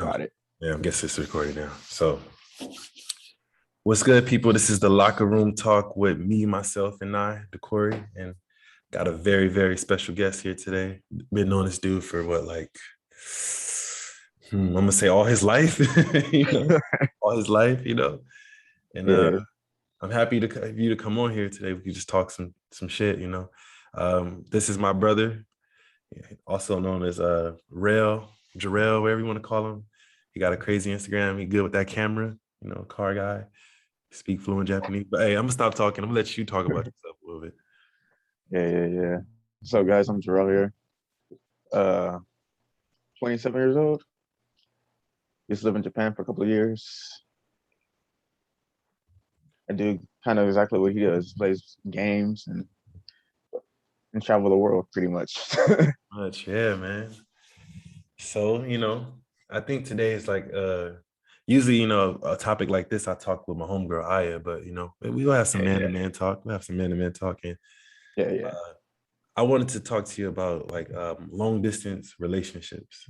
Got it. Yeah, I guess it's recording now. So, what's good, people? This is the Locker Room Talk with me, myself, and I, Decory, and got a very, very special guest here today. Been knowing this dude for what, like, I'm gonna say all his life, all his life, And Yeah. I'm happy to you to come on here today. We can just talk some shit, This is my brother, also known as Jarrell, whatever you want to call him. He got a crazy Instagram. He good with that camera, car guy. Speak fluent Japanese. But hey, I'm gonna stop talking. I'm gonna let you talk about yourself a little bit. Yeah. So guys, I'm Jarrell here. 27 years old. Used to live in Japan for a couple of years. I do kind of exactly what he does, plays games and travel the world pretty much. Much, yeah, man. So, I think today is like usually, a topic like this, I talk with my homegirl Aya, but we'll have some man-to-man talk. We'll have some man-to-man talking. Yeah. I wanted to talk to you about like long distance relationships.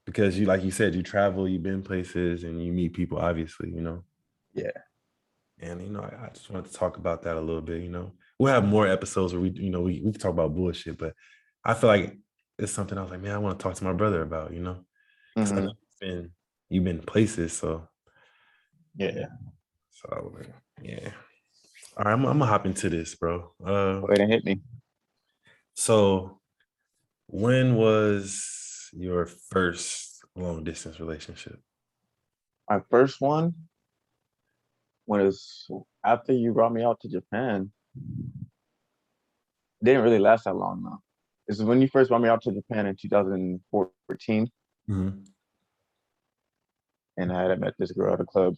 Because like you said, you travel, you've been places and you meet people, obviously, Yeah. And I just wanted to talk about that a little bit, We'll have more episodes where we can talk about bullshit, but I feel like it's something I was like, man, I want to talk to my brother about, Because I know you've been places, so Yeah. so yeah. All right, I'm gonna hop into this, bro. Go ahead and hit me. So when was your first long distance relationship? My first one was after you brought me out to Japan. It didn't really last that long though. This is when you first brought me out to Japan in 2014, Mm-hmm. and I had met this girl at a club.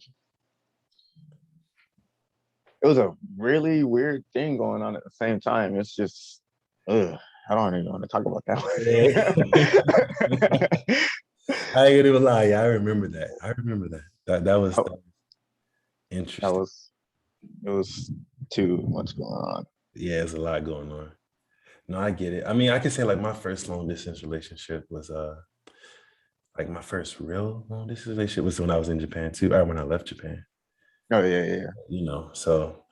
It was a really weird thing going on at the same time. It's just, ugh, I don't even want to talk about that Yeah. I ain't gonna even lie. Yeah, I remember that. That was one. That interesting. was, it was too much going on. Yeah, there's a lot going on. No, I get it. I mean, I can say like my first long distance relationship was like my first real long distance relationship was when I was in Japan too, or when I left Japan. Oh yeah. So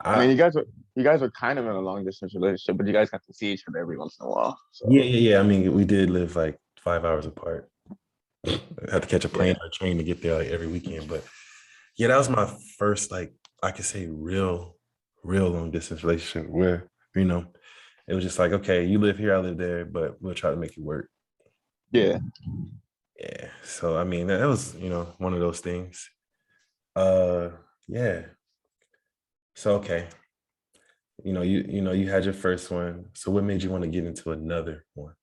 I mean, I you guys were kind of in a long distance relationship, but you guys got to see each other every once in a while. So yeah. I mean, we did live like 5 hours apart. I had to catch a plane yeah. or a train to get there like every weekend. But yeah, that was my first like I could say real long distance relationship where, it was just like, okay, you live here, I live there, but we'll try to make it work. Yeah. Yeah. So I mean that was, one of those things. Uh yeah. So okay. You had your first one. So what made you want to get into another one?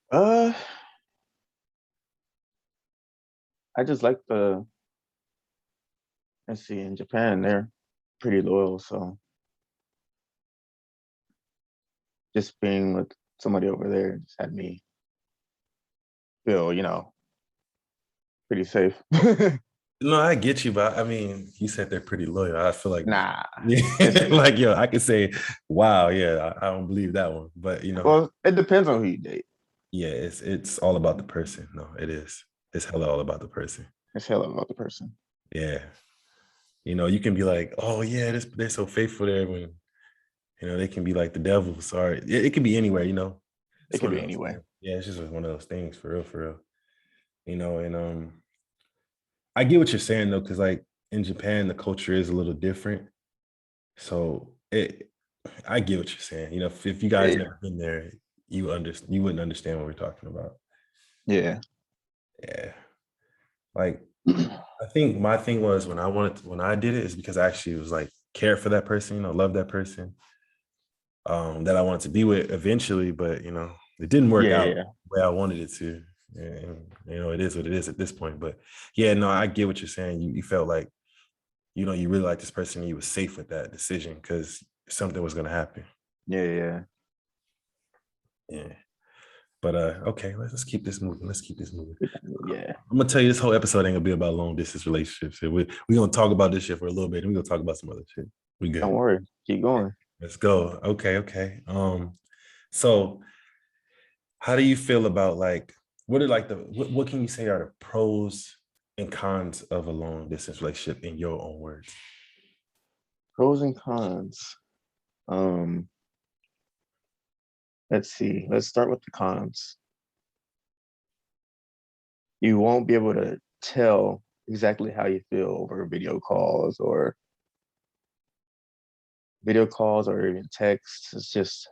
Uh, I just like let's see, in Japan, they're pretty loyal. So just being with somebody over there just had me feel, pretty safe. No, I get you, but I mean, you said they're pretty loyal. I feel like, Nah, yeah, it's like I could say, wow, yeah, I don't believe that one, but well, it depends on who you date. yeah, it's all about the person. No, it is. It's hella all about the person. It's hell about the person. Yeah, you can be like, oh yeah, they're so faithful there when they can be like the devil. Sorry, it can be anywhere. It It's could one of be those anywhere. things. Yeah, it's just one of those things for real, for real. And I get what you're saying though, because like in Japan, the culture is a little different. So I get what you're saying. If you guys Yeah. never been there, you wouldn't understand what we're talking about. Yeah. Yeah, like I think my thing was when I did it is because I actually was like care for that person, love that person, that I wanted to be with eventually, but it didn't work out Yeah. the way I wanted it to. And it is what it is at this point. But yeah, no, I get what you're saying. You felt like, you really like this person, and you were safe with that decision because something was gonna happen. Yeah. Yeah. But okay, let's keep this moving. Let's keep this moving. Yeah. I'm gonna tell you this whole episode ain't gonna be about long distance relationships. We're gonna talk about this shit for a little bit, and we're gonna talk about some other shit. We Don't good. worry. Keep going. Let's go. Okay. So How do you feel about like what are like what can you say are the pros and cons of a long distance relationship in your own words? Pros and cons. Um, let's see. Let's start with the cons. You won't be able to tell exactly how you feel over video calls or even texts. It's just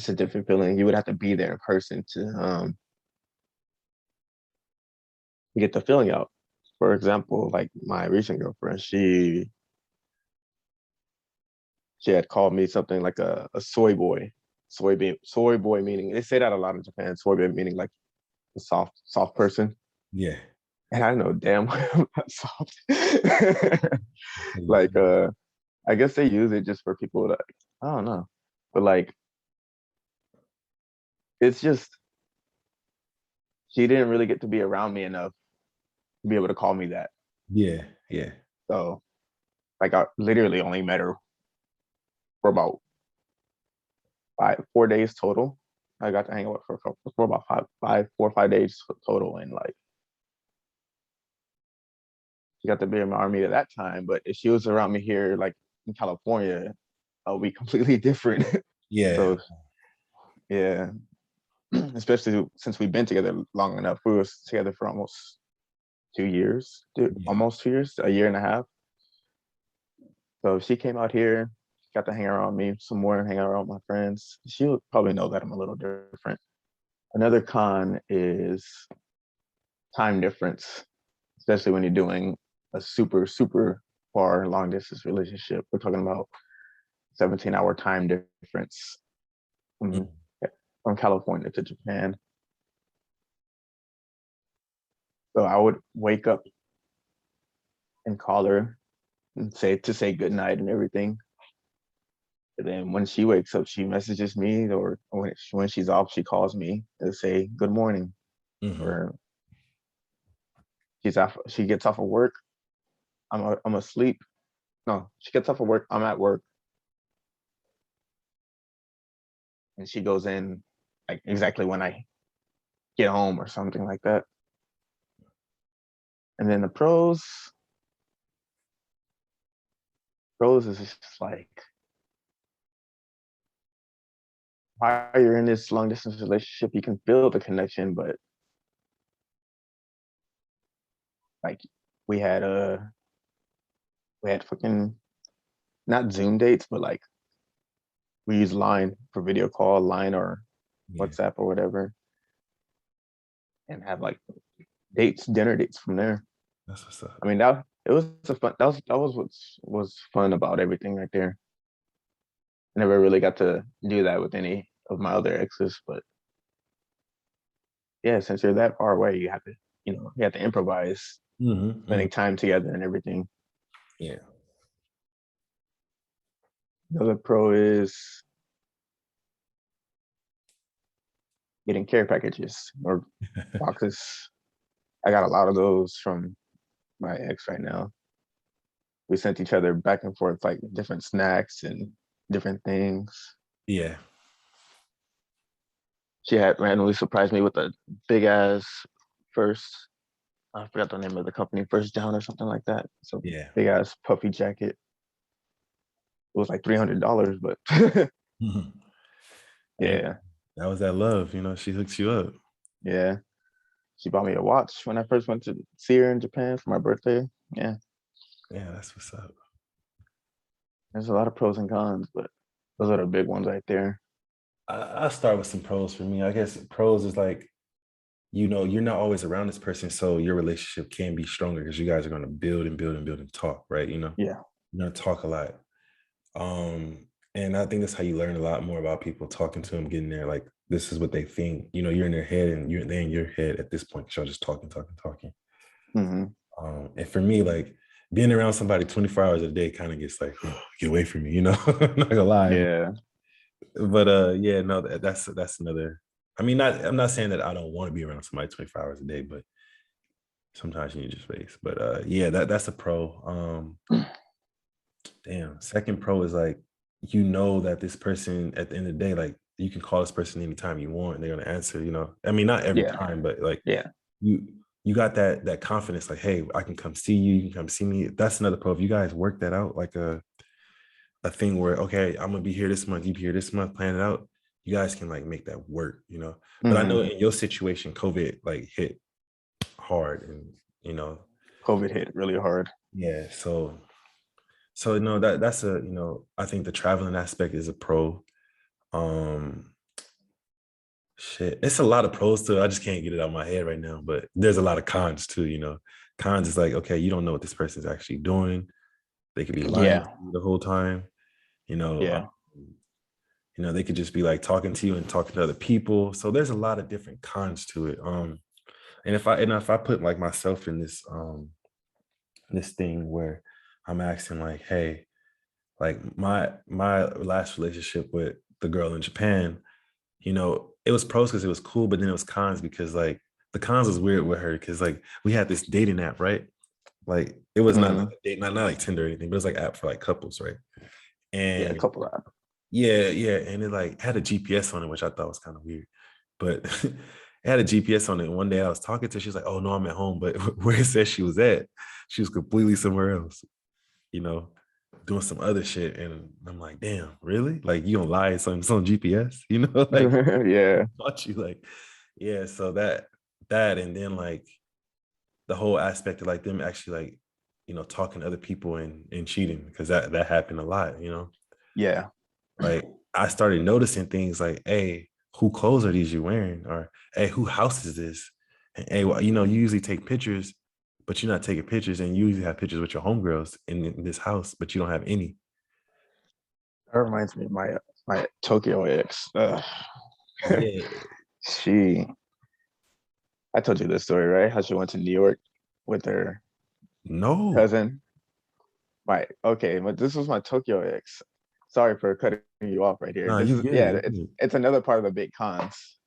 a different feeling. You would have to be there in person to get the feeling out. For example, like my recent girlfriend, she had called me something like a soy boy. Soy boy meaning they say that a lot in Japan. Soy boy meaning like a soft person. Yeah. And I know damn well I'm not soft. Like I guess they use it just for people that I don't know. But like it's just she didn't really get to be around me enough to be able to call me that. Yeah. Yeah. So like I literally only met her for about 4 days total. I got to hang out with her for about 4 or 5 days total, and like she got to be in my army at that time. But if she was around me here, like in California, I'll be completely different. Yeah. So yeah, especially since we've been together long enough. We were together for almost 2 years, dude, Yeah. almost 2 years, a year and a half. So if she came out here, got to hang around me some more, hang around with my friends. She'll probably know that I'm a little different. Another con is time difference, especially when you're doing a super far long distance relationship. We're talking about 17-hour time difference from, Mhm. from California to Japan. So I would wake up and call her and say good night and everything. And then when she wakes up, she messages me, or when she's off, she calls me to say good morning. Mhm. Or she gets off of work. I'm asleep. No, she gets off of work. I'm at work, and she goes in like exactly when I get home or something like that. And then the pros is just like while you're in this long distance relationship, you can feel the connection, but like we had we had fucking not Zoom dates, but like we use Line for video call, Line or Yeah. WhatsApp or whatever, and have like dinner dates from there. That's what's up. I mean that it was a fun that was what was fun about everything right there. I never really got to do that with any of my other exes, but yeah, since you're that far away, you have to improvise, Mhm. Mhm. spending time together and everything. Yeah. The other pro is getting care packages or boxes. I got a lot of those from my ex right now. We sent each other back and forth like different snacks and different things. Yeah. She had randomly surprised me with a big ass first. I forgot the name of the company, First Down or something like that. So Yeah. big ass puffy jacket. It was like $300, but Mhm. Hey, yeah, that was that love, she hooks you up. yeah. She bought me a watch when I first went to see her in Japan for my birthday. Yeah, Yeah, that's what's up. there's a lot of pros and cons, but those are the big ones right there. I'll start with some pros for me. I guess pros is like, you're not always around this person, so your relationship can be stronger because you guys are going to build and build and build and talk, right? Yeah. You're going to talk a lot. And I think that's how you learn a lot more about people, talking to them, getting there. Like, this is what they think. You're in their head and they're in your head at this point. 'Cause y'all just talking, talking, talking. Hmm. And for me, like being around somebody 24 hours a day kind of gets like, oh, get away from me, I'm not gonna lie. Yeah. But yeah, no, that's another. I mean, I'm not saying that I don't want to be around somebody 24 hours a day, but sometimes you need your space. But yeah, that's a pro. Damn. Second pro is like, that this person at the end of the day, like you can call this person anytime you want and they're gonna answer, you know. I mean, not every Yeah. time, but like Yeah. you you got that confidence, like, hey, I can come see you, you can come see me. That's another pro. If you guys work that out, like a thing where, okay, I'm gonna be here this month, you be here this month, plan it out. You guys can like make that work, you know. But I know Hmm. in your situation, COVID like hit hard, and you know, COVID hit really hard. yeah. So you know that's a, you know, I think the traveling aspect is a pro. Um, Shit, it's a lot of pros to it. I just can't get it out of my head right now. But there's a lot of cons too. You know, cons is like, okay, you don't know what this person's actually doing. They could be lying to Yeah. you the whole time. You know, Yeah. they could just be like talking to you and talking to other people. So there's a lot of different cons to it. And if I put like myself in this thing where I'm asking like, hey, like my last relationship with the girl in Japan, you know, it was pros because it was cool, but then it was cons because like the cons was weird with her because like we had this dating app, right? Like it was not like Hmm. a date, not like Tinder or anything, but it was like app for like couples, right? Yeah. A And couple of. yeah, and it like had a GPS on it, which I thought was kind of weird, but it had a GPS on it. And one day I was talking to her, she was like, "Oh no, I'm at home," but where it said she was at, she was completely somewhere else, you know, doing some other shit. And I'm like, "Damn, really? Like you don't lie? It's on GPS, you know?" Like Yeah. thought you like, yeah. So that and then like the whole aspect of like them actually like, you know, talking to other people and cheating because that happened a lot, you know. Yeah. Like I started noticing things like, hey, who clothes are these you wearing? Or hey, who house is this? And hey, well, you know, you usually take pictures, but you're not taking pictures, and you usually have pictures with your homegirls in this house, but you don't have any. That reminds me of my Tokyo ex. Yeah, She, I told you this story, right? How she went to New York with her no, cousin. Right. Okay, but this was my Tokyo ex. Sorry for cutting you off right here. no, This you is, good, yeah, you it's good. it's another part of the big cons.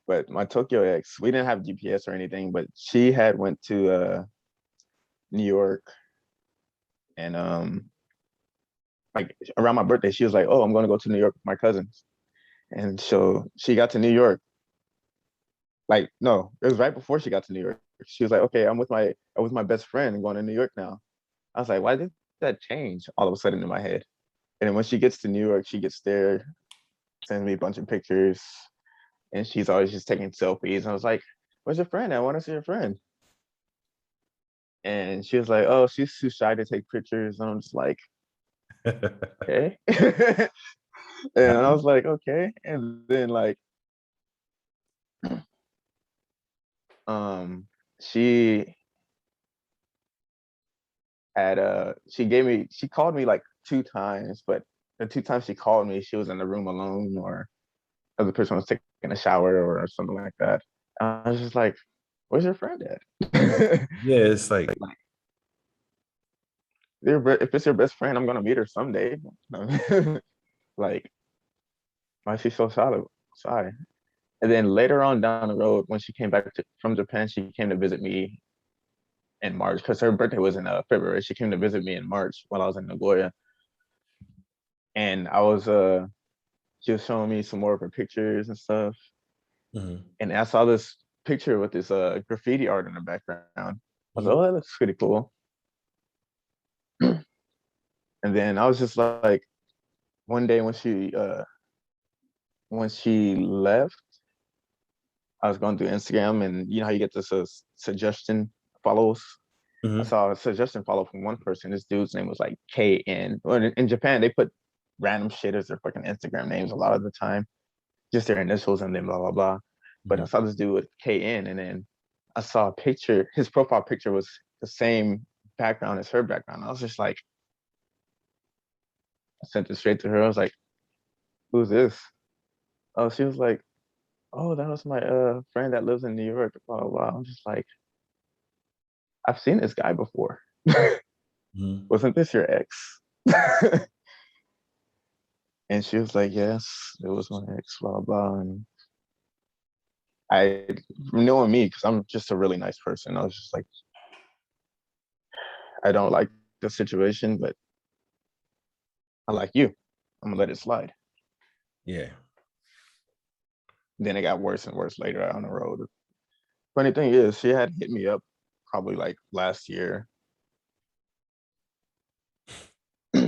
But my Tokyo ex, we didn't have GPS or anything, but she had went to New York and like around my birthday, she was like, "Oh, I'm gonna go to New York with my cousins." And so she got to New York. Like, no, it was right before she got to New York. She was like, "Okay, I'm with my best friend and going to New York now." I was like, "Why did that change all of a sudden in my head?" And then when she gets to New York, she gets there, sends me a bunch of pictures, and she's always just taking selfies. And I was like, "Where's your friend? I want to see your friend." And she was like, "Oh, she's too shy to take pictures." And I'm just like, "Okay." And I was like, "Okay." And then like, um, she she called me like 2 times, but the 2 times she called me, she was in the room alone, or other person was taking a shower or something like that. I was just like, "Where's your friend at?" Yeah, it's like Like, if it's your best friend, I'm gonna meet her someday. Like, why is she so shy? And then later on down the road, when she came back from Japan, she came to visit me in March because her birthday was in February. She came to visit me in March while I was in Nagoya, and she was showing me some more of her pictures and stuff. mhm, And I saw this picture with this graffiti art in the background. I was like, mhm. "Oh, that looks pretty cool." And then I was just like, one day when she left, I was going through Instagram, and you know how you get this suggestion follows. I Mhm. saw a suggestion follow from one person. This dude's name was like KN. Well, in Japan, they put random shit as their fucking Instagram names a lot of the time, just their initials and then blah blah blah. But I Mhm. saw this dude with KN, and then I saw a picture. His profile picture was the same background as her background. I was just like, I sent it straight to her. I was like, "Who's this?" Oh, she was like, "Oh, that was my friend that lives in New York." Blah blah blah. I'm just like, I've seen this guy before. Mhm. Wasn't this your ex? And she was like, "Yes, it was my ex." Blah blah. And I, knowing me, because I'm just a really nice person, I was just like, I don't like the situation, but I like you. I'm gonna let it slide. Yeah. Then it got worse and worse later on the road. Funny thing is, she had hit me up probably like last year.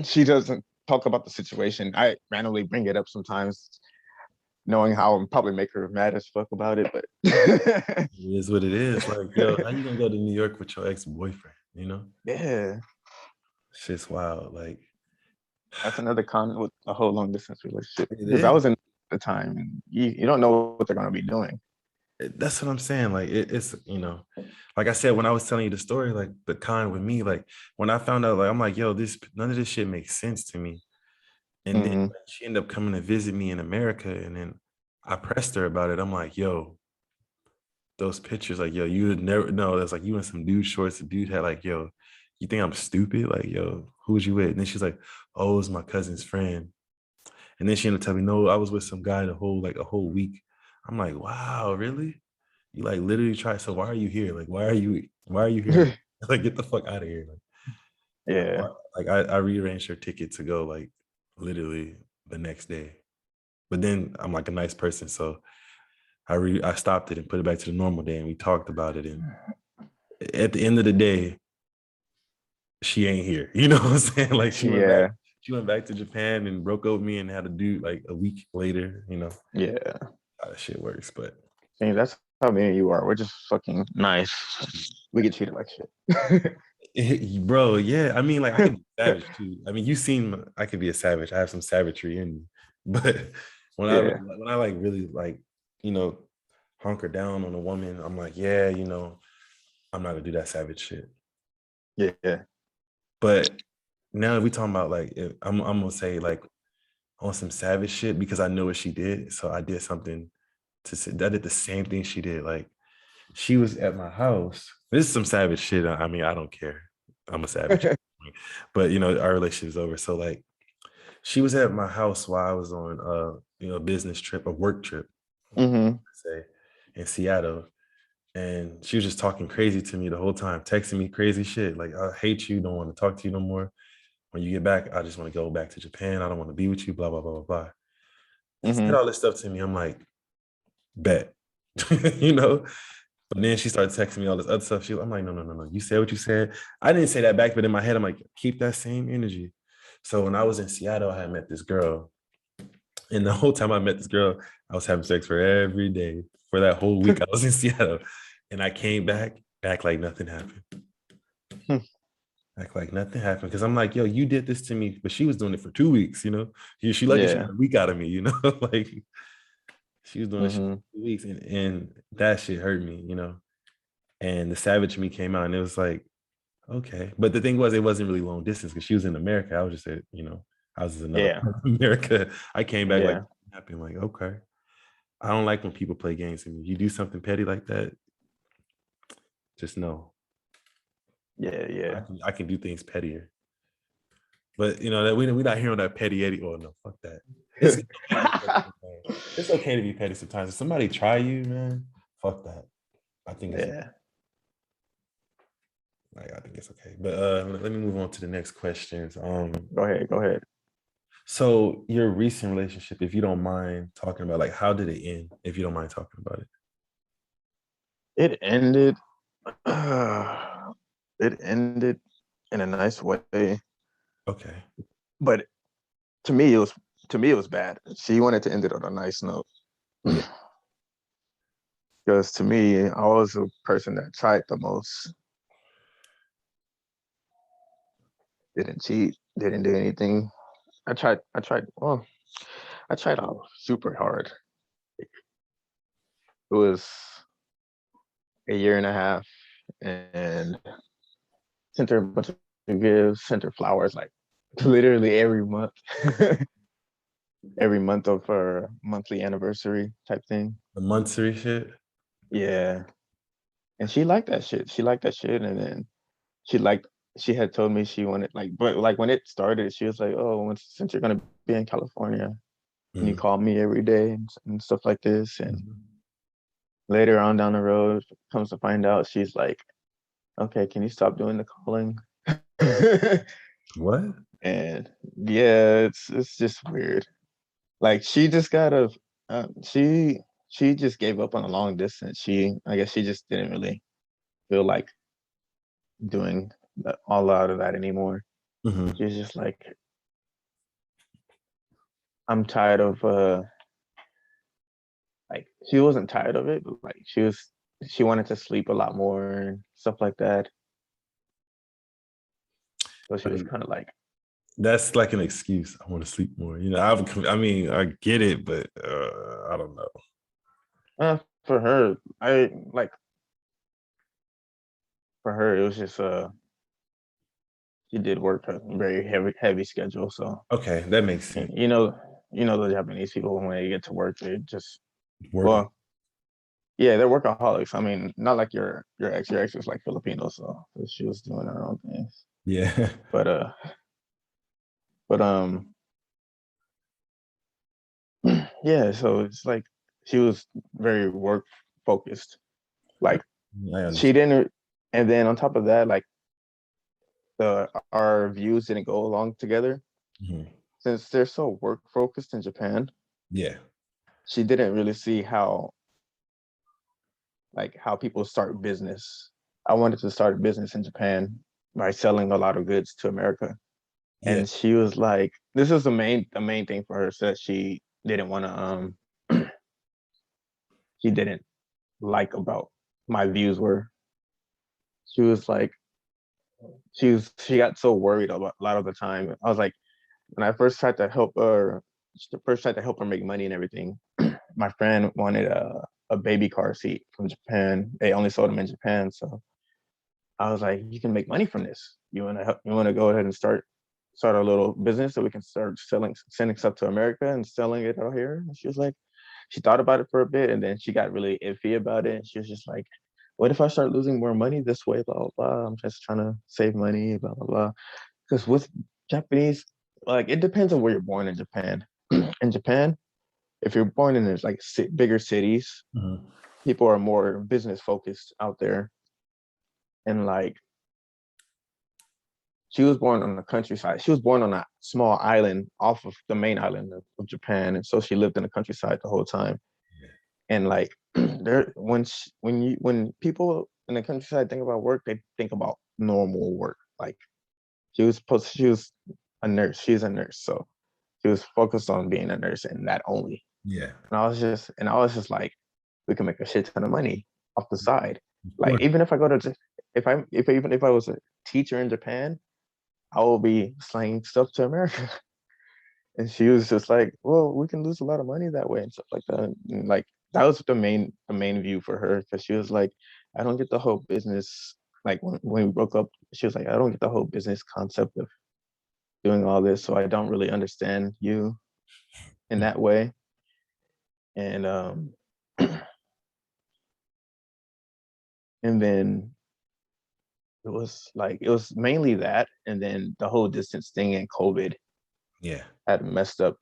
She doesn't talk about the situation. I randomly bring it up sometimes, knowing how I'm probably make her mad as fuck about it. But It is what it is. Like, yo, how you gonna go to New York with your ex-boyfriend? You know, yeah, shit's wild. Like, that's another con with a whole long distance relationship. it Because I is. was in the time, and you don't know what they're gonna be doing. That's what I'm saying. Like, it's like I said when I was telling you the story, like the con with me, like when I found out, like I'm like, yo, this none of this shit makes sense to me. And then Hmm. like, she ended up coming to visit me in America, and then I pressed her about it. I'm like, yo, those pictures, like, yo, you would never know. That's like you in some dude shorts. The dude had like, yo, you think I'm stupid? Like, yo, who was you with? And then she's like, oh, it was my cousin's friend. And then she ended up telling me, no, I was with some guy a whole week. I'm like, wow, really? You like literally try. So why are you here? Like, why are you here? Like, get the fuck out of here. Yeah, Like I rearranged her ticket to go like literally the next day. But then I'm like a nice person, so I stopped it and put it back to the normal day, and we talked about it. And at the end of the day, she ain't here. You know what I'm saying? Like yeah, she went back to Japan and broke up with me and had to do like a week later. You know yeah. how that shit works. But See, that's how me and you are. We're just fucking nice. We get treated like shit. bro, yeah, I mean, like I could be savage too. I mean, you seen I could be a savage. I have some savagery in me, but Yeah, when I like really like you know hunker down on a woman, I'm like, yeah, I'm not gonna do that savage shit. yeah. But now we talking about like I'm gonna say like on some savage shit because I know what she did. So I did something I did the same thing she did. Like she was at my house. This is some savage shit. I mean, I don't care. I'm a savage. But our relationship is over. So like she was at my house while I was on a business trip, a work trip, Hmm. say, in Seattle. And she was just talking crazy to me the whole time, texting me crazy shit. Like, I hate you, don't want to talk to you no more. When you get back, I just want to go back to Japan. I don't want to be with you, blah, blah, blah, blah, blah. Said Hmm. all this stuff to me. I'm like, bet. But then she started texting me all this other stuff. I'm like, no, no, no, no. You said what you said. I didn't say that back, but in my head, I'm like, keep that same energy. So when I was in Seattle, I had met this girl. And the whole time I met this girl, I was having sex for every day. For that whole week, I was in Seattle. And I came back, act like nothing happened. Act like nothing happened. Because I'm like, yo, you did this to me, but she was doing it for 2 weeks, She lucky she Yeah. got a week out of me, like she was doing this shit Hmm. for 2 weeks. And that shit hurt me, And the savage me came out and it was like, okay. But the thing was, it wasn't really long distance because she was in America. I was just at, I was in another Yeah. part of America. I came back like Yeah. happened, like, okay. I don't like when people play games with me. You do something petty like that, just know Yeah. Yeah. I can do things pettier. But that we're not here on that petty Eddie. Oh no, fuck that. It's okay to be petty sometimes. It's okay to be petty sometimes. If somebody try you, man, fuck that. I think it's Yeah. like I think it's okay. But let me move on to the next questions. Go ahead. Go ahead. So your recent relationship, if you don't mind talking about, like, how did it end? If you don't mind talking about it. It ended. It ended in a nice way, Okay. but to me, it was bad. She wanted to end it on a nice note. Yeah. Because to me, I was a person that tried the most. Didn't cheat. Didn't do anything. I tried. I tried. Well, I tried out super hard. It was a year and a half, and sent her a bunch of gifts. Sent her flowers like literally every month. Every month of her monthly anniversary type thing. The monthsary shit. Yeah. And she liked that shit. She liked that shit. And then she liked she had told me she wanted but like when it started, she was like, oh, since you're gonna be in California, can you Mm. call me every day and stuff like this? And Mhm. later on down the road, comes to find out she's like, okay, can you stop doing the calling? What? And yeah, it's just weird. Like she just got a she she just gave up on a long distance. I guess she just didn't really feel like doing all out of that anymore. Mhm. She was just like, I'm tired of like she wasn't tired of it, but like she wanted to sleep a lot more and stuff like that. So she was Like, kind of like, that's like an excuse. I want to sleep more. I mean, I get it, but I don't know. for her, I like for her it was just she did work a very heavy schedule. So Okay, that makes sense. you know the Japanese people when they get to work, they just Work. well, yeah, they're workaholics. I mean, not like your ex was like Filipino, so she was doing her own things. Yeah. But but yeah, so it's like she was very work focused. Like I she understand. didn't, and then on top of that, like our views didn't go along together Mhm. since they're so work focused in Japan. Yeah. She didn't really see how people start business. I wanted to start a business in Japan by selling a lot of goods to America. Yeah. And she was like, this is the main thing for her, so that she didn't want to she didn't like about my views were. She was like, she got so worried about a lot of the time. I was like, when I first tried to help her, first tried to help her make money and everything, my friend wanted a baby car seat from Japan. They only sold them in Japan. So I was like, you can make money from this. You wanna go ahead and start a little business so we can start sending stuff to America and selling it out here. And she was like, she thought about it for a bit and then she got really iffy about it. And she was just like, what if I start losing more money this way? Blah blah blah. I'm just trying to save money, blah blah blah. Because with Japanese, like it depends on where you're born in Japan. In Japan, if you're born in this like bigger cities, Mhm. people are more business focused out there. And like she was born on the countryside. She was born on a small island off of the main island of Japan, and so she lived in the countryside the whole time. And like there, when people in the countryside think about work, they think about normal work. Like she was a nurse. She's a nurse, so she was focused on being a nurse and that only. Yeah. And I was just like, we can make a shit ton of money off the side. Of Like course. even if I go to if I was a teacher in Japan, I will be slanging stuff to America. And she was just like, well, we can lose a lot of money that way and stuff like that. And like that was the main view for her because she was like, I don't get the whole business. Like when we broke up, she was like, I don't get the whole business concept of doing all this, so I don't really understand you in that way. And and then it was mainly that, and then the whole distance thing and COVID Yeah. had messed up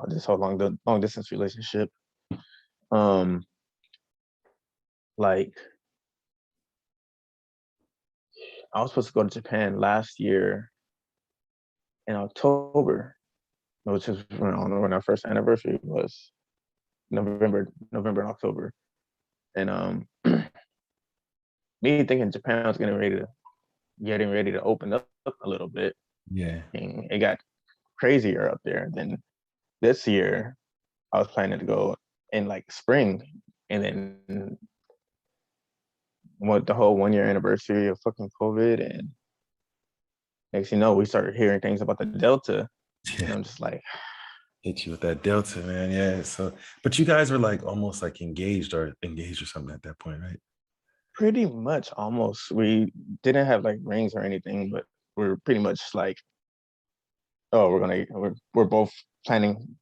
this whole long distance relationship. Um, like I was supposed to go to Japan last year in October, which is when our first anniversary was November and October. And me thinking Japan was getting ready to open up a little bit, Yeah. and it got crazier up there. Then this year, I was planning to go in like spring, and then what the whole 1 year anniversary of fucking COVID, and next you know, we started hearing things about the Delta, and Yeah. I'm just like, Hit you with that Delta, man. Yeah. So, but you guys were like almost like engaged or something at that point, right? pretty much almost. We didn't have like rings or anything, but we're pretty much like, oh, we're both planning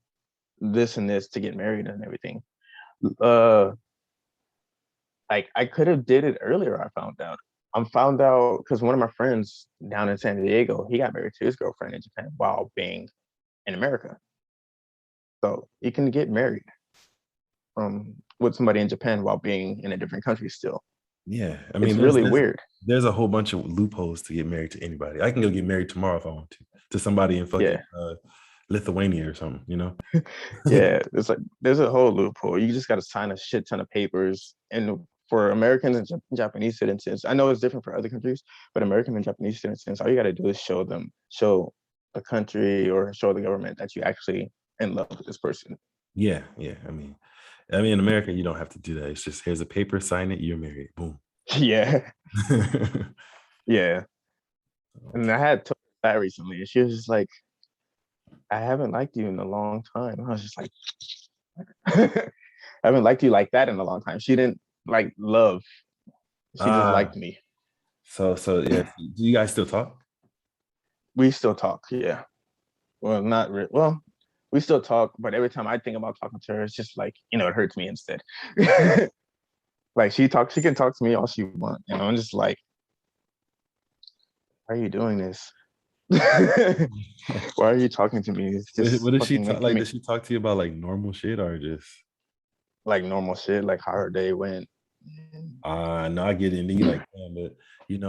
this and this to get married and everything. Uh, like I could have did it earlier. I found out. I found out because one of my friends down in San Diego, he got married to his girlfriend in Japan while being in America. So you can get married with somebody in Japan while being in a different country still. Yeah. I mean, It's really weird. there's a whole bunch of loopholes to get married to anybody. I can go get married tomorrow if I want to somebody in fucking Yeah. Lithuania or something, you know? Yeah, it's like there's a whole loophole. You just got to sign a shit ton of papers. And for Americans and Japanese citizens, I know it's different for other countries, but American and Japanese citizens, all you got to do is show the country or show the government that you actually in love with this person. Yeah, yeah. In America, you don't have to do that. It's just here's a paper, sign it, you're married. Boom. Yeah, yeah. And I had told her that recently, and she was just like, "I haven't liked you in a long time." And I was just like, "I haven't liked you like that in a long time." She didn't like love; she just Ah, liked me. so yeah. Do you guys still talk? We still talk, yeah. Well, not re- well. We still talk, but every time I think about talking to her, it's just like it hurts me instead. Like she can talk to me all she wants. I'm just like, why are you doing this? Why are you talking to me? It's What just does she fucking talk making like? me Does she talk to you about like normal shit or just like normal shit, like how her day went. no, I get it. And then you like, damn, but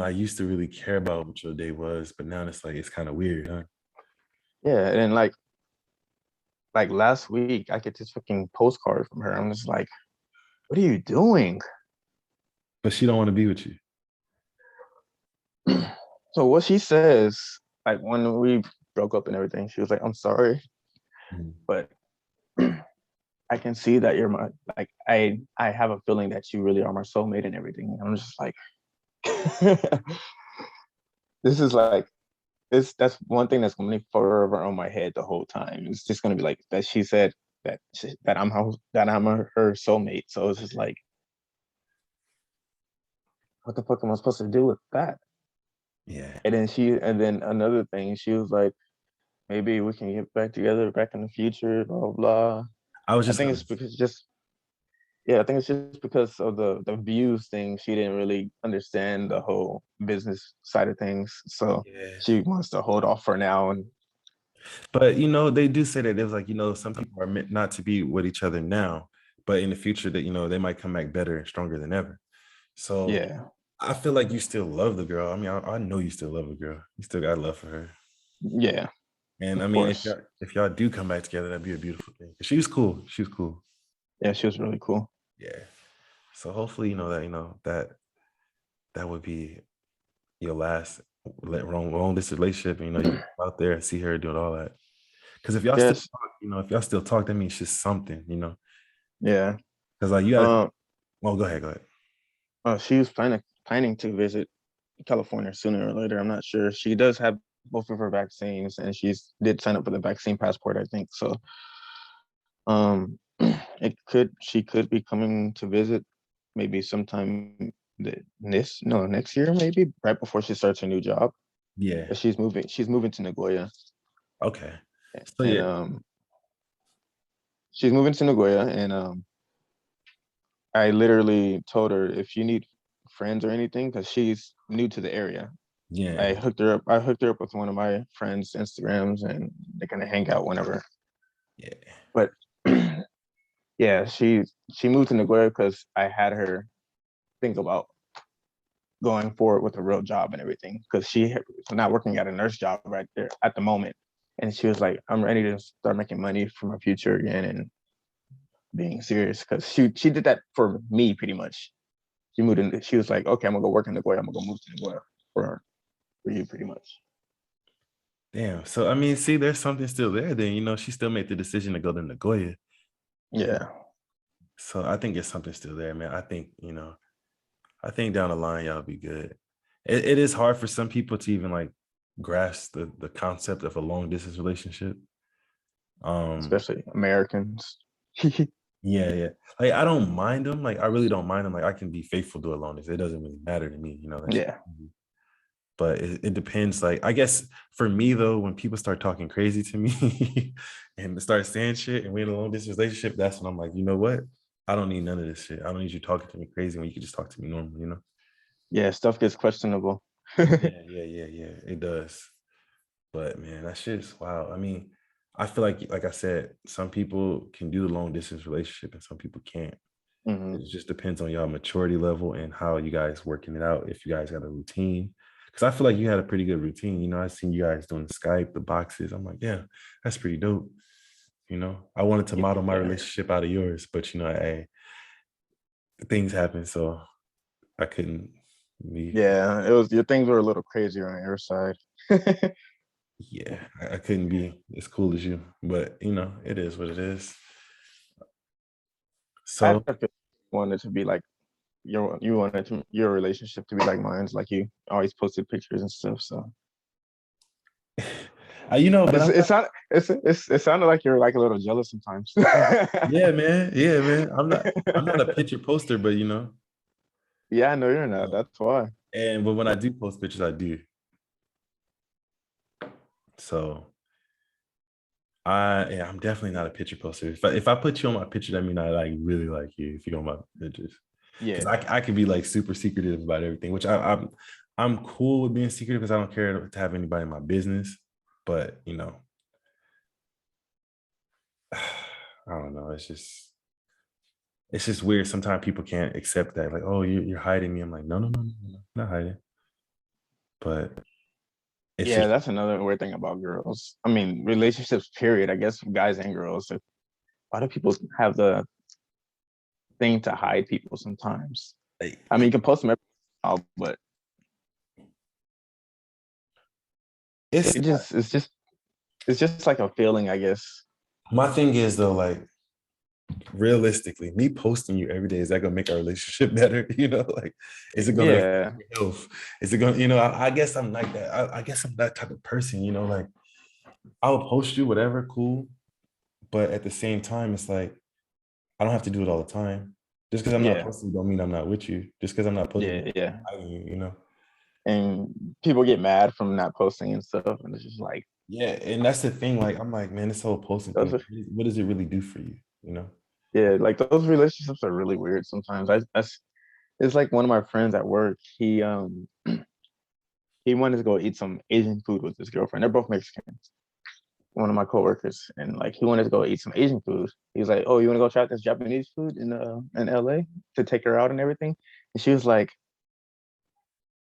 I used to really care about what your day was, but now it's like it's kind of weird, huh? Yeah, and then like last week, I get this fucking postcard from her. I'm just like, what are you doing? But she don't want to be with you. So what she says, like when we broke up and everything, she was like, I'm sorry, Mhm. but I can see that you're my like I have a feeling that you really are my soulmate and everything. And I'm just like, this is like this that's one thing that's gonna be forever on my head the whole time. It's just gonna be like that she said that I'm her soulmate. So it's just like, what the fuck am I supposed to do with that? Yeah. And then another thing, she was like, maybe we can get back together back in the future, blah blah blah. I was I just think gonna it's because just Yeah, I think it's just because of the views thing. She didn't really understand the whole business side of things, so yeah. she wants to hold off for now. And But they do say that there's like, some people are meant not to be with each other now, but in the future that they might come back better and stronger than ever. So yeah, I feel like you still love the girl. I know you still love the girl. You still got love for her. yeah, And of if course, y'all do come back together, that'd be a beautiful thing. She was cool. She was cool. yeah, she was really cool. Yeah. So hopefully, that would be your last long distance relationship. And, you go out there and see her doing all that. Because if y'all still Yes, talk, if y'all still talk, that means she's something. yeah. Because like you gotta. Um, Well, go ahead. Go ahead. she was planning to visit California sooner or later. I'm not sure. She does have both of her vaccines, and she's did sign up for the vaccine passport, I think. So, it could she could be coming to visit maybe sometime next year, maybe right before she starts her new job. Yeah. But she's moving to Nagoya, Okay. So and yeah. she's moving to Nagoya, and I literally told her if you need friends or anything, because she's new to the area. Yeah. I hooked her up with one of my friends' Instagrams, and they're gonna hang out whenever. Yeah. But yeah, she moved to Nagoya because I had her think about going forward with a real job and everything, because she was not working at a nurse job right there at the moment. And she was like, I'm ready to start making money for my future again and being serious, because she did that for me pretty much. She moved in. She was like, okay, I'm gonna go work in Nagoya. I'm gonna go move to Nagoya for you pretty much. Damn. So see, there's something still there. Then she still made the decision to go to Nagoya. Yeah. So I think there's something still there, man. I think down the line y'all be good. It is hard for some people to even like grasp the concept of a long distance relationship. Especially Americans. Yeah, yeah. Like I don't mind them. Like I really don't mind them. Like I can be faithful to a long distance. It doesn't really matter to me. That shit. Yeah. But it depends. Like I guess for me though, when people start talking crazy to me and start saying shit and we're in a long distance relationship, that's when I'm like, you know what? I don't need none of this shit. I don't need you talking to me crazy when you can just talk to me normal. Yeah, stuff gets questionable. Yeah, yeah, yeah, yeah. It does. But man, that shit's wow. I feel like I said, some people can do the long distance relationship and some people can't. Hmm. It just depends on y'all maturity level and how you guys working it out. If you guys got a routine, Because I feel like you had a pretty good routine. You know, I've seen you guys doing the Skype, the boxes. I'm like, yeah, that's pretty dope. You know, I wanted to model my Yeah, relationship out of yours, but you know, hey, things happen, so I couldn't be. yeah. It was your things were a little crazier on your side. Yeah, I couldn't be as cool as you, but you know, it is what it is. I So wanted to be like you wanted your relationship to be like mine's, like you always posted pictures and stuff. So you know, but I'm it's not it sounded like you're like a little jealous sometimes. yeah, man. Yeah, man. I'm not a picture poster, but you know, Yeah, I know you're not. That's why. and but when I do post pictures, I do. So I'm definitely not a picture poster. If I put you on my picture, that means I like really like you. If you go on my pictures, because Yeah, I can be like super secretive about everything, which I'm cool with being secretive because I don't care to have anybody in my business. But you know, I don't know. It's just weird. Sometimes people can't accept that. Like, oh, you're hiding me. I'm like, no, no, no, no, no, not hiding. But it's yeah. just That's another weird thing about girls. I mean, relationships. Period. I guess guys and girls. A lot of people have the thing to hide people sometimes. I mean, you like, can post them every but it's it just it's just like a feeling, I guess. my thing is though, like realistically, me posting you every day, is that gonna make our relationship better? You know, like is it gonna affect Yeah, your health? Is it gonna, you know, I guess I'm like that. I guess I'm that type of person, you know, like I'll post you whatever, cool. But at the same time, it's like I don't have to do it all the time. Just because I'm not yeah, posting don't mean I'm not with you. Just because I'm not posting, yeah, yeah. you know. And people get mad from not posting and stuff, and it's just like Yeah, and that's the thing. Like, I'm like, man, this whole posting those thing, are what does it really do for you? You know? yeah, like those relationships are really weird sometimes. It's like one of my friends at work. He wanted to go eat some Asian food with his girlfriend. They're both Mexican. One of my coworkers, and like he wanted to go eat some Asian food. He was like, "Oh, you want to go try this Japanese food in LA to take her out and everything?" And she was like,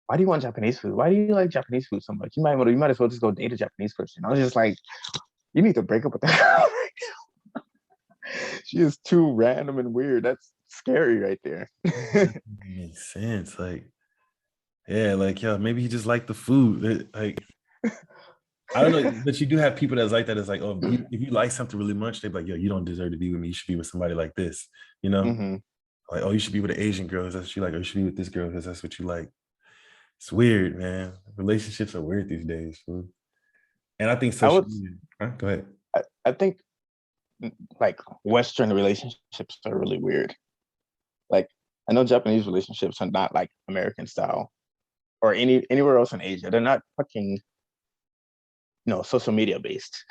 "Why do you want Japanese food? Why do you like Japanese food so much? You might as well just go date a Japanese person." I was just like, "You need to break up with that girl." She is too random and weird. That's scary right there. Makes sense. Like, yeah, like, yeah, maybe he just liked the food. Like, I don't know, but you do have people that's like that. It's like, oh, if you like something really much, they're like, yo, you don't deserve to be with me. You should be with somebody like this, you know? Hmm. Like, oh, you should be with an Asian girl because that's what you like, or you should be with this girl because that's what you like. It's weird, man. Relationships are weird these days, fool. And I think I social would, media, huh? Go ahead. I think like Western relationships are really weird. Like I know Japanese relationships are not like American style or anywhere else in Asia. They're not fucking social media based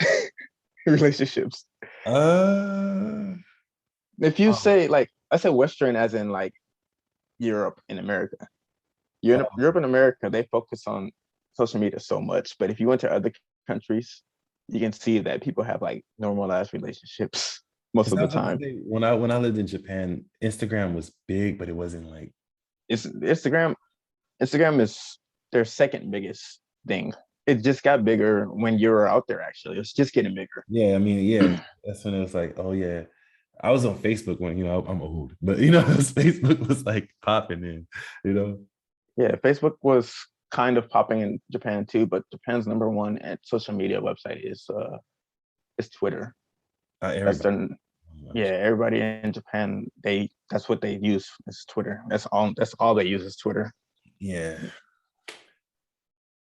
relationships. Uh, If you oh, say like I say Western as in like Europe and America. oh, Europe and America, they focus on social media so much. But if you went to other countries, you can see that people have like normalized relationships most is of the that what time. when I lived in Japan, Instagram was big, but it wasn't like, It's Instagram is their second biggest thing. It just got bigger when you were out there. Actually, it's just getting bigger. yeah, I mean, yeah, that's when it was like, oh yeah. I was on Facebook when, you know, I'm old, but you know, Facebook was like popping in, you know, Yeah, Facebook was kind of popping in Japan too, but Japan's number one at social media website is Twitter. That's everybody. their Yeah, everybody in Japan, that's what they use is Twitter. That's all they use is Twitter. Yeah.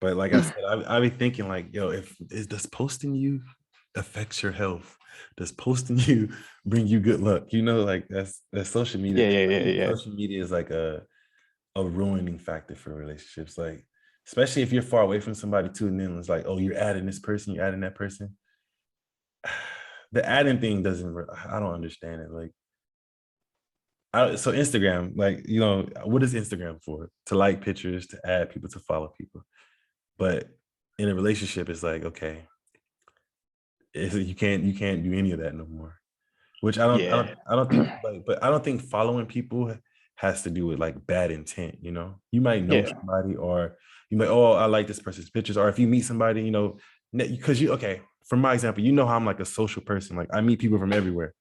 But like I said, I be thinking like, yo, does posting you affects your health? Does posting you bring you good luck? You know, like that's social media Yeah, thing. yeah, I yeah, think yeah. social media is like a ruining factor for relationships. Like, especially if you're far away from somebody too, and then it's like, oh, you're adding this person, you're adding that person. The adding thing I don't understand it. Like, so Instagram, like, you know, what is Instagram for? To like pictures, to add people, to follow people. But in a relationship, it's like, okay, you can't do any of that no more. Which I don't I Yeah. don't I don't think like, but I don't think following people has to do with like bad intent, you know. You might know Yeah. somebody, or you might, oh, I like this person's pictures, or if you meet somebody, you know, because you, okay, for my example, you know how I'm like a social person, like I meet people from everywhere.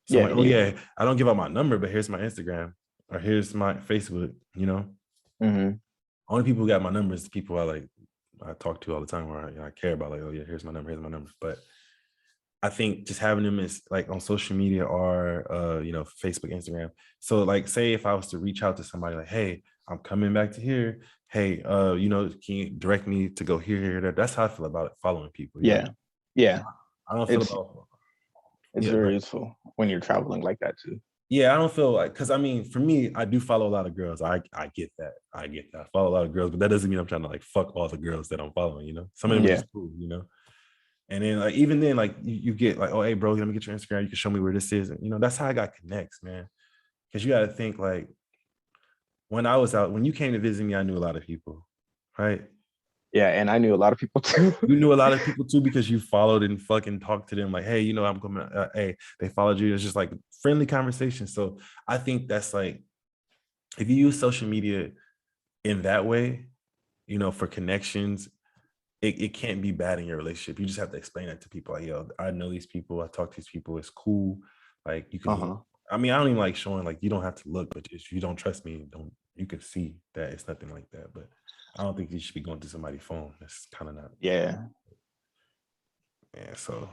So I'm Yeah. like, oh Yeah. yeah, I don't give out my number, but here's my Instagram or here's my Facebook, you know. Hmm. Only people who got my numbers, people I talk to all the time, or I care about, like, oh yeah, here's my number, here's my number. But I think just having them is like on social media or you know, Facebook, Instagram. So like, say if I was to reach out to somebody like, hey, I'm coming back to here. Hey, you know, can you direct me to go here, there? That's how I feel about it, following people, you know. Yeah. Yeah. I don't feel It's about, it's yeah, go very ahead. useful when you're traveling like that too. Yeah, I don't feel like, because I mean, for me, I do follow a lot of girls. I get that. I get that. I follow a lot of girls, but that doesn't mean I'm trying to like fuck all the girls that I'm following, you know. Some of them are Yeah. just cool, you know. And then like even then, like you get like, oh hey bro, let me get your Instagram. You can show me where this is. And you know, that's how I got connects, man. Because you gotta think like when I was out, when you came to visit me, I knew a lot of people, right? Yeah. And I knew a lot of people too. You knew a lot of people too because you followed and fucking talked to them like, hey, you know, I'm coming. Hey, they followed you. It's just like friendly conversation. So I think that's like, if you use social media in that way, you know, for connections, it can't be bad in your relationship. You just have to explain that to people. Like, yo, I know these people. I talk to these people. It's cool. Like you can look. Uh-huh. I mean, I don't even like showing, like, you don't have to look, but if you don't trust me, don't, you can see that it's nothing like that. But I don't think you should be going to somebody's phone. That's kind of not, Yeah. man. So,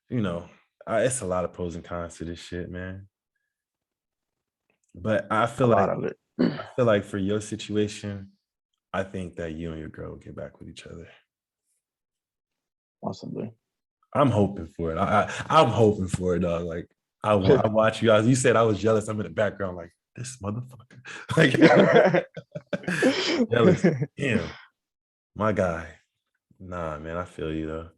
you know, it's a lot of pros and cons to this shit, man. But A lot of it. I feel like for your situation, I think that you and your girl will get back with each other. Possibly. I'm hoping for it. I'm hoping for it, dog. Like I watch you guys. You said I was jealous. I'm in the background, like this motherfucker. Like jealous. Damn, my guy. Nah, man, I feel you though.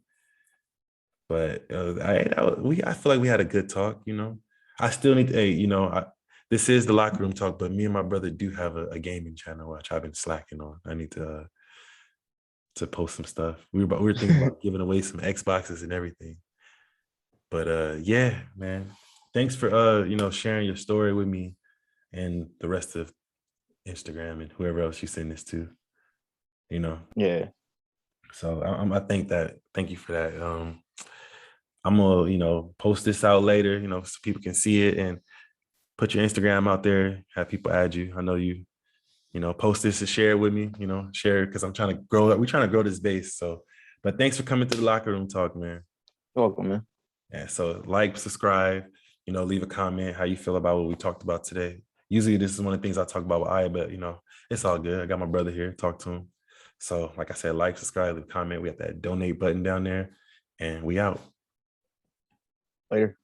But I feel like we had a good talk. You know, I still need to. Hey, you know, this is the locker room talk, but me and my brother do have a gaming channel which I've been slacking on. I need to post some stuff. We were thinking about giving away some Xboxes and everything. But yeah, man. Thanks for you know, sharing your story with me and the rest of Instagram and whoever else you send this to, you know. Yeah. So I think that, thank you for that. I'm gonna, you know, post this out later, you know, so people can see it, and put your Instagram out there, have people add you. I know you know, post this and share it with me, you know, share, because I'm trying to grow, we're trying to grow this base. So, but thanks for coming to the locker room talk, man. You're welcome, man. Yeah, so like, subscribe, you know, leave a comment how you feel about what we talked about today. Usually this is one of the things I talk about with Aya, but you know, it's all good. I got my brother here, talk to him. So like I said, like, subscribe, leave a comment. We have that donate button down there, and we out. Later.